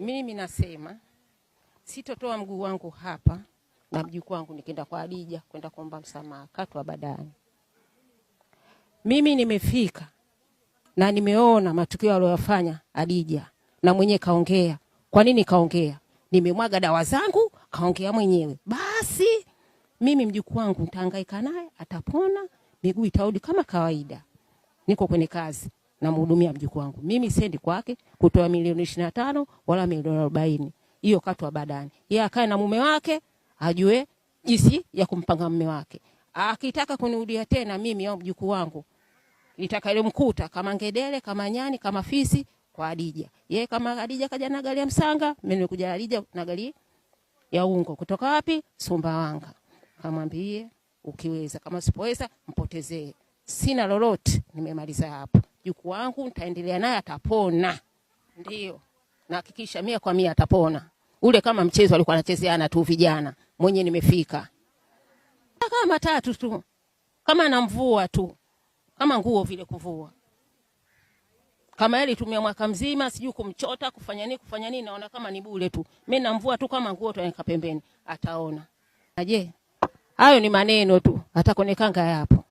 Mimi nasema sitotoa mguu wangu hapa na mjukuu wangu nikienda kwa Hadija kwenda kuomba msamaha Katwa Badani. Mimi nimefika na nimeona matukio aliyofanya Hadija na mwenyewe kaongea. Kwa nini kaongea? Nimemwaga dawa zangu, kaongea mwenyewe. Basi mimi mjukuu wangu nitahangaika naye, atapona, miguu itarudi kama kawaida. Niko kwenye kazi na mhudumia mjukuu wangu. Mimi sendi kwake kutoa milioni 25 wala milioni 40. Hiyo Katwa Badani. Yeye akae na mume wake, ajue jinsi ya kumpanga mume wake. Akitaka kunirudia tena mimi au mjukuu wangu, nitakayemkuta kama ngedere, kama nyani, kama fisi kwa Hadija. Yeye kama Hadija kaja na gari ya msanga, mimi nikuja Hadija na gari ya ungo. Kutoka wapi? Sumbawanga. Kamwambie ukiweza, kama sipoweza mpotezee. Sina lolote, nimemaliza hapo. Mjukuu wangu nitaendelea naye, atapona. Ndio. Na hakikisha 100% atapona. Ule kama mchezo alikuwa anachezeana tu vijana. Mwenye nimefika. Kama 3 tu. Kama anamvua tu. Kama nguo vile kuvua. Kama yeye tumia mwaka mzima sijui kumchota kufanya nini naona kama ni bure tu. Mimi namvua tu kama nguo tu anaweka pembeni, ataona. Je, hayo ni maneno tu, atakonekanga yapo.